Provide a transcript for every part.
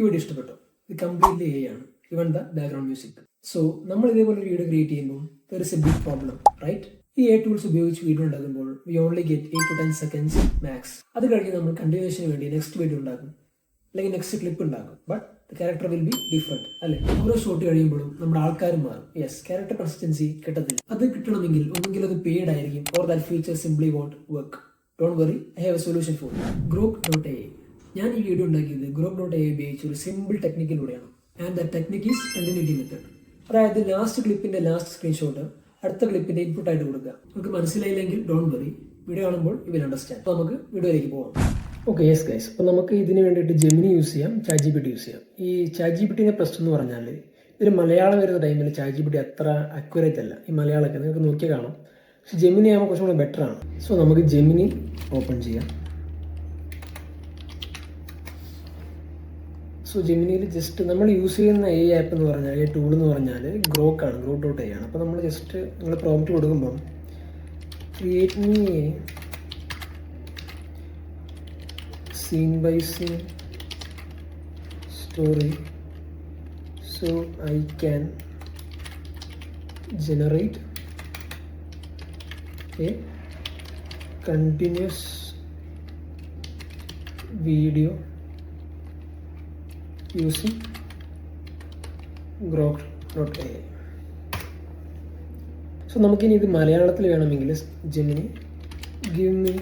Video ഇഷ്ടപ്പെട്ടു. ഇത് completely A ആണ്, even the background music. So നമ്മൾ ഇതേപോലെ ഒരു വീഡിയോ ക്രിയേറ്റ് ചെയ്യുമ്പോൾ there is a big problem, right? ഈ എ ടൂൾസ് ഉപയോഗിച്ച് വീഡിയോ ഉണ്ടാക്കുമ്പോൾ we only get 8 to 10 seconds max. അത് കഴിഞ്ഞ് നമ്മൾ കണ്ടിന്യൂഷന് വേണ്ടി നെക്സ്റ്റ് വീഡിയോ ഉണ്ടാക്കും, അല്ലെങ്കിൽ നെക്സ്റ്റ് ക്ലിപ്പ് ഉണ്ടാക്കും. But the character will be different, അല്ലെ? ഓരോ ഷോട്ട് കഴിയുമ്പോഴും നമ്മുടെ ആൾക്കാരും മാറും. യെസ്, ക്യാരക്ടർ കൺസിസ്റ്റൻസി കിട്ടത്തില്ല. അത് കിട്ടണമെങ്കിൽ ഒന്നെങ്കിൽ അത് പെയ്ഡ് ആയിരിക്കും, or that feature simply won't work. Don't worry, I have a solution for Grok.ai. ഞാൻ ഈ വീഡിയോ ഉണ്ടാക്കിയത് Grok.ai ഉപയോഗിച്ച് ഒരു സിമ്പിൾ ടെക്നിക്കിലൂടെയാണ്. And the technique is continuity method. അതായത് ലാസ്റ്റ് ക്ലിപ്പിന്റെ ലാസ്റ്റ് സ്ക്രീൻഷോട്ട് അടുത്ത ക്ലിപ്പിന്റെ ഇൻപുട്ട് ആയിട്ട് കൊടുക്കുക. നമുക്ക് മനസ്സിലായില്ലെങ്കിൽ ഡോണ്ട് വറി, വീഡിയോ കാണുമ്പോൾ യു വിൽ അണ്ടർസ്റ്റാൻഡ്. അപ്പോൾ നമുക്ക് വീഡിയോയിലേക്ക് പോകാം. Okay, yes guys. അപ്പോൾ നമുക്ക് ഇതിന് വേണ്ടിയിട്ട് ജെമിനി യൂസ് ചെയ്യാം, ChatGPT യൂസ് ചെയ്യാം. ഈ ChatGPTന്റെ പ്രശ്നം എന്ന് പറഞ്ഞാൽ ഇതിൽ മലയാളം വരുന്ന ടൈമിൽ ChatGPT അത്ര അക്യുറേറ്റ് അല്ല. ഈ മലയാളമൊക്കെ നിങ്ങൾക്ക് നോക്കിയാൽ കാണാം. പക്ഷെ ജെമിനി ആകുമ്പോൾ കുറച്ചും കൂടെ ബെറ്റർ ആണ്. സോ നമുക്ക് ജെമിനി ഓപ്പൺ ചെയ്യാം. സോ ജെമിനിയിൽ ജസ്റ്റ് നമ്മൾ യൂസ് ചെയ്യുന്ന ഈ ആപ്പ് എന്ന് പറഞ്ഞാൽ, ഈ ടൂൾ എന്ന് പറഞ്ഞാൽ ഗ്രോക്കാണ്, Grok.ai ആണ്. അപ്പോൾ നമ്മൾ ജസ്റ്റ് നിങ്ങൾ പ്രോംപ്റ്റ് കൊടുക്കുമ്പം create me scene by scene story so I can generate a continuous video using Grok.ai. So നമുക്കിനി ഇത് മലയാളത്തിൽ വേണമെങ്കിൽ Gemini give me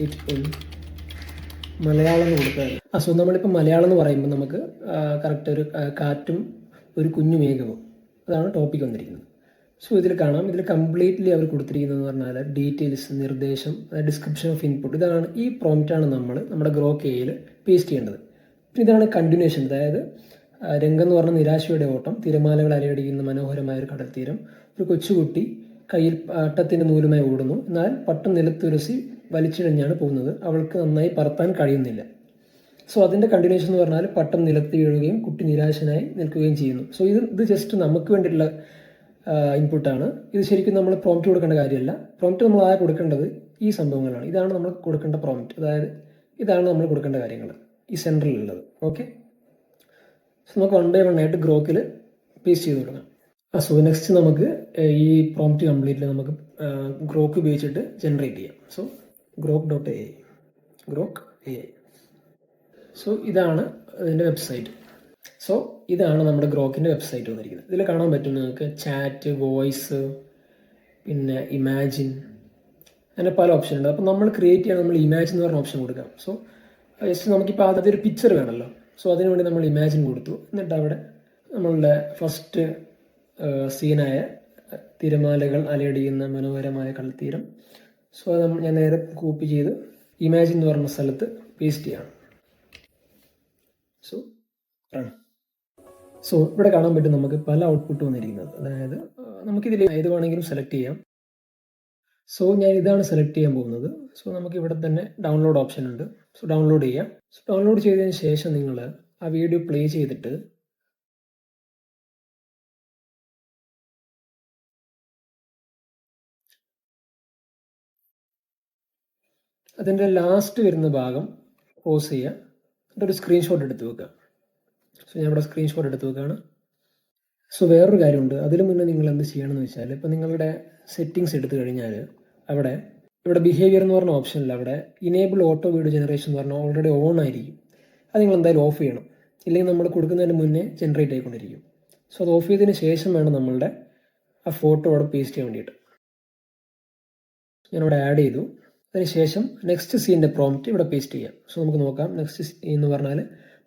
it in Malayalam എന്ന് കൊടുക്കുക. സോ നമ്മളിപ്പോൾ മലയാളം എന്ന് പറയുമ്പോൾ നമുക്ക് കറക്റ്റ് ഒരു കാറ്റും ഒരു കുഞ്ഞു മേഘവും, അതാണ് ടോപ്പിക് വന്നിരിക്കുന്നത്. സോ ഇതിൽ കാണാം, ഇതിൽ കംപ്ലീറ്റ്ലി അവർ കൊടുത്തിരിക്കുന്നതെന്ന് പറഞ്ഞാൽ ഡീറ്റെയിൽസ്, നിർദ്ദേശം, ഡിസ്ക്രിപ്ഷൻ ഓഫ് ഇൻപുട്ട്. ഇതാണ് ഈ പ്രോംപ്റ്റാണ് നമ്മൾ നമ്മുടെ Grok.aiയിൽ പേസ്റ്റ് ചെയ്യേണ്ടത്. പിന്നെ ഇതാണ് കണ്ടിന്യൂഷൻ. അതായത് രംഗം എന്ന് പറഞ്ഞ നിരാശയുടെ ഓട്ടം, തിരമാലകൾ അലയടിക്കുന്ന മനോഹരമായ ഒരു കടൽത്തീരം, ഒരു കൊച്ചുകുട്ടി കയ്യിൽ പട്ടത്തിൻ്റെ നൂലുമായി ഓടുന്നു, എന്നാൽ പട്ടം നിലത്തുരസി വലിച്ചിഴഞ്ഞാണ് പോകുന്നത്, അവൾക്ക് നന്നായി പറത്താൻ കഴിയുന്നില്ല. സോ അതിൻ്റെ കണ്ടിന്യൂഷൻ എന്ന് പറഞ്ഞാൽ പട്ടം നിലത്ത് വീഴുകയും കുട്ടി നിരാശനായി നിൽക്കുകയും ചെയ്യുന്നു. സോ ഇത് ജസ്റ്റ് നമുക്ക് വേണ്ടിയിട്ടുള്ള ഇൻപുട്ടാണ്. ഇത് ശരിക്കും നമ്മൾ പ്രോംപ്റ്റ് കൊടുക്കേണ്ട കാര്യമല്ല. പ്രോംപ്റ്റ് നമ്മൾ ആകെ കൊടുക്കേണ്ടത് ഈ സംഭവങ്ങളാണ്. ഇതാണ് നമ്മൾ കൊടുക്കേണ്ട പ്രോംപ്റ്റ്. അതായത് ഇതാണ് നമ്മൾ കൊടുക്കേണ്ട കാര്യങ്ങൾ ഈ സെൻറ്ററിലുള്ളത്. ഓക്കെ, സോ നമുക്ക് 1 by 1 ആയിട്ട് ഗ്രോക്കിൽ പേസ്റ്റ് ചെയ്ത് കൊടുക്കാം. സോ നെക്സ്റ്റ് നമുക്ക് ഈ പ്രോംപ്റ്റ് കംപ്ലീറ്റ്ലി നമുക്ക് ഗ്രോക്ക് ഉപയോഗിച്ചിട്ട് ജനറേറ്റ് ചെയ്യാം. So Grok.ai. സോ ഇതാണ് അതിൻ്റെ വെബ്സൈറ്റ്. സോ ഇതാണ് നമ്മുടെ ഗ്രോക്കിൻ്റെ വെബ്സൈറ്റ് വന്നിരിക്കുന്നത്. ഇതിൽ കാണാൻ പറ്റും നിങ്ങൾക്ക് ചാറ്റ്, വോയിസ്, പിന്നെ ഇമാജിൻ, അങ്ങനെ പല ഓപ്ഷൻ ഉണ്ട്. അപ്പോൾ നമ്മൾ ക്രിയേറ്റ് ചെയ്യാൻ നമ്മൾ ഇമാജിൻ എന്ന് പറഞ്ഞ ഓപ്ഷൻ കൊടുക്കാം. സോ ജസ്റ്റ് നമുക്കിപ്പോൾ അതൊരു പിക്ചർ വേണമല്ലോ. സോ അതിനുവേണ്ടി നമ്മൾ ഇമാജിൻ കൊടുത്തു. എന്നിട്ട് അവിടെ നമ്മളുടെ ഫസ്റ്റ് സീനായ തിരമാലകൾ അലയടിയുന്ന മനോഹരമായ കടൽത്തീരം, സോ അത് ഞാൻ നേരെ കോപ്പി ചെയ്ത് ഇമാജിൻ എന്ന് പറഞ്ഞ സ്ഥലത്ത് പേസ്റ്റ് ചെയ്യണം. സോ ഇവിടെ കാണാൻ പറ്റും നമുക്ക് പല ഔട്ട്പുട്ട് വന്നിരിക്കുന്നത്. അതായത് നമുക്കിതിൽ ഏത് വേണമെങ്കിലും സെലക്ട് ചെയ്യാം. സോ ഞാൻ ഇതാണ് സെലക്ട് ചെയ്യാൻ പോകുന്നത്. സോ നമുക്ക് ഇവിടെ തന്നെ ഡൗൺലോഡ് ഓപ്ഷൻ ഉണ്ട്. സോ ഡൗൺലോഡ് ചെയ്യാം. സോ ഡൗൺലോഡ് ചെയ്തതിന് ശേഷം നിങ്ങൾ ആ വീഡിയോ പ്ലേ ചെയ്തിട്ട് അതിൻ്റെ ലാസ്റ്റ് വരുന്ന ഭാഗം പോസ് ചെയ്യുക, എന്നിട്ട് ഒരു സ്ക്രീൻഷോട്ട് എടുത്ത് വെക്കുക. സോ ഞാൻ ഇവിടെ സ്ക്രീൻഷോട്ട് എടുത്ത് വെക്കുകയാണ്. സോ വേറൊരു കാര്യമുണ്ട്. അതിന് മുന്നേ നിങ്ങൾ എന്ത് ചെയ്യണമെന്ന് വെച്ചാൽ, ഇപ്പോൾ നിങ്ങളുടെ സെറ്റിങ്സ് എടുത്തു കഴിഞ്ഞാൽ ഇവിടെ ബിഹേവിയർ എന്ന് പറഞ്ഞ ഓപ്ഷനിൽ അവിടെ ഇനേബിൾ ഓട്ടോ വീഡിയോ ജനറേഷൻ എന്ന് പറഞ്ഞാൽ ഓൾറെഡി ഓൺ ആയിരിക്കും. അത് നിങ്ങൾ എന്തായാലും ഓഫ് ചെയ്യണം. ഇല്ലെങ്കിൽ നമ്മൾ കൊടുക്കുന്നതിന് മുന്നേ ജനറേറ്റ് ആയിക്കൊണ്ടിരിക്കും. സോ അത് ഓഫ് ചെയ്തതിന് ശേഷം വേണം നമ്മളുടെ ആ ഫോട്ടോ അവിടെ പേസ്റ്റ് ചെയ്യാൻ വേണ്ടിയിട്ട്. ഞാനിവിടെ ആഡ് ചെയ്തു. അതിനുശേഷം നെക്സ്റ്റ് സീൻ്റെ പ്രോംപ്റ്റ് ഇവിടെ പേസ്റ്റ് ചെയ്യാം. സോ നമുക്ക് നോക്കാം. നെക്സ്റ്റ് സീൻ എന്ന് പറഞ്ഞാൽ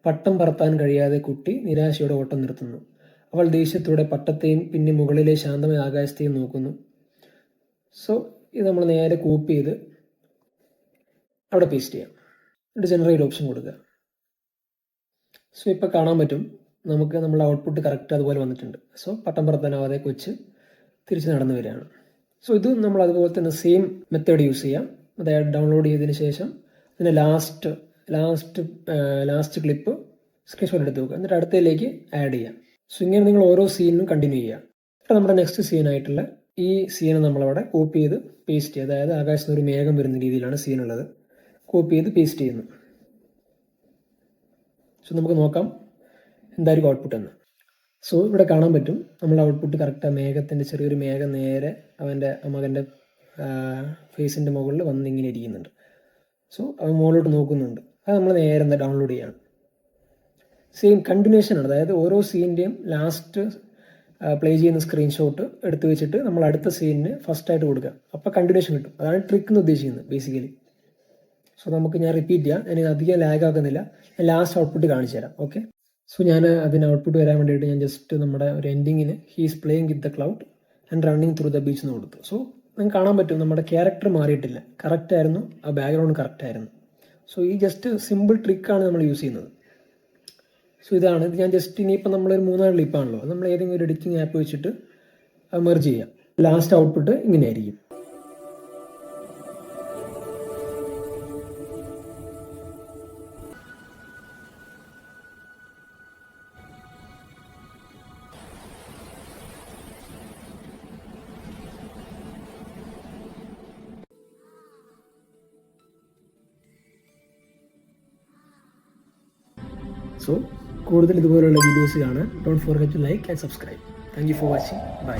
പട്ടം പറത്താൻ കഴിയാതെ കുട്ടി നിരാശയോടെ ഓട്ടം നിർത്തുന്നു, അവൾ ദേഷ്യത്തോടെ പട്ടത്തെയും പിന്നെ മുകളിലെ ശാന്തമായ ആകാശത്തെയും നോക്കുന്നു. സോ ഇത് നമ്മൾ നേരെ കോപ്പി ചെയ്ത് അവിടെ പേസ്റ്റ് ചെയ്യാം. എന്നിട്ട് ജനറേറ്റ് ഓപ്ഷൻ കൊടുക്കുക. സോ ഇപ്പോൾ കാണാൻ പറ്റും നമുക്ക് നമ്മുടെ ഔട്ട്പുട്ട് കറക്റ്റ് അതുപോലെ വന്നിട്ടുണ്ട്. സോ പട്ടം പറത്താനാവാതെ കൊച്ച് തിരിച്ച് നടന്നു വരികയാണ്. സോ ഇത് നമ്മൾ അതുപോലെ തന്നെ സെയിം മെത്തേഡ് യൂസ് ചെയ്യാം. അതായത് ഡൗൺലോഡ് ചെയ്തതിന് ശേഷം അതിൻ്റെ ലാസ്റ്റ് ക്ലിപ്പ് സ്ക്രീൻഷോട്ട് എടുത്ത് വെക്കുക, എന്നിട്ട് അടുത്തതിലേക്ക് ആഡ് ചെയ്യാം. സോ ഇങ്ങനെ നിങ്ങൾ ഓരോ സീനിനും കണ്ടിന്യൂ ചെയ്യുക. അപ്പോൾ നമ്മുടെ നെക്സ്റ്റ് സീനായിട്ടുള്ള ഈ സീനെ നമ്മളവിടെ കോപ്പി ചെയ്ത് പേസ്റ്റ് ചെയ്യുക. അതായത് ആകാശത്ത് ഒരു മേഘം വരുന്ന രീതിയിലാണ് സീനുള്ളത്. കോപ്പി ചെയ്ത് പേസ്റ്റ് ചെയ്യുന്നു. സോ നമുക്ക് നോക്കാം എന്തായിരിക്കും ഔട്ട്പുട്ട് എന്ന്. സോ ഇവിടെ കാണാൻ പറ്റും നമ്മൾ ഔട്ട്പുട്ട് കറക്റ്റ് മേഘത്തിൻ്റെ ചെറിയൊരു മേഘം നേരെ അവൻ്റെ മകൻ്റെ ഫേസിൻ്റെ മുകളിൽ വന്ന് ഇങ്ങനെ ഇരിക്കുന്നുണ്ട്. സോ അവൻ മുകളിലോട്ട് നോക്കുന്നുണ്ട്. അത് നമ്മൾ നേരെ എന്താ ഡൗൺലോഡ് ചെയ്യാണ്. സെയിം കണ്ടിന്യൂഷനാണ്, അതായത് ഓരോ സീനിൻ്റെയും ലാസ്റ്റ് പ്ലേ ചെയ്യുന്ന സ്ക്രീൻഷോട്ട് എടുത്തു വെച്ചിട്ട് നമ്മൾ അടുത്ത സീനിന് ഫസ്റ്റായിട്ട് കൊടുക്കുക. അപ്പോൾ കണ്ടിന്യൂഷൻ കിട്ടും. അതാണ് ട്രിക്ക് എന്ന് ഉദ്ദേശിക്കുന്നത് ബേസിക്കലി. സോ നമുക്ക് ഞാൻ റിപ്പീറ്റ് ചെയ്യാം, ഞാൻ അധികം ലാഗ് ആക്കുന്നില്ല. ഞാൻ ലാസ്റ്റ് ഔട്ട്പുട്ട് കാണിച്ചു തരാം. ഓക്കെ, സോ ഞാൻ അതിന് ഔട്ട്പുട്ട് വരാൻ വേണ്ടിയിട്ട് ഞാൻ ജസ്റ്റ് നമ്മുടെ ഒരു എൻഡിങ്ങിന് he's playing with the cloud and running through the beach എന്ന് കൊടുത്തു. സോ നിങ്ങൾക്ക് കാണാൻ പറ്റും നമ്മുടെ ക്യാരക്ടർ മാറിയിട്ടില്ല, കറക്റ്റായിരുന്നു, ആ ബാക്ക്ഗ്രൗണ്ട് കറക്റ്റായിരുന്നു. സോ ഈ ജസ്റ്റ് സിമ്പിൾ ട്രിക്കാണ് നമ്മൾ യൂസ് ചെയ്യുന്നത്. സോ ഇതാണ് ഇത്. ഞാൻ ജസ്റ്റ് ഇനിയിപ്പോൾ നമ്മളൊരു 3-4 ക്ലിപ്പാണല്ലോ, നമ്മൾ ഏതെങ്കിലും ഒരു എഡിറ്റിംഗ് ആപ്പ് വെച്ചിട്ട് അത് മെർജ് ചെയ്യാം. ലാസ്റ്റ് ഔട്ട്പുട്ട് ഇങ്ങനെയായിരിക്കും. സോ കൂടുതൽ ഇതുപോലുള്ള വീഡിയോസ് കാണാൻ don't forget to like and subscribe. Thank you for watching. By.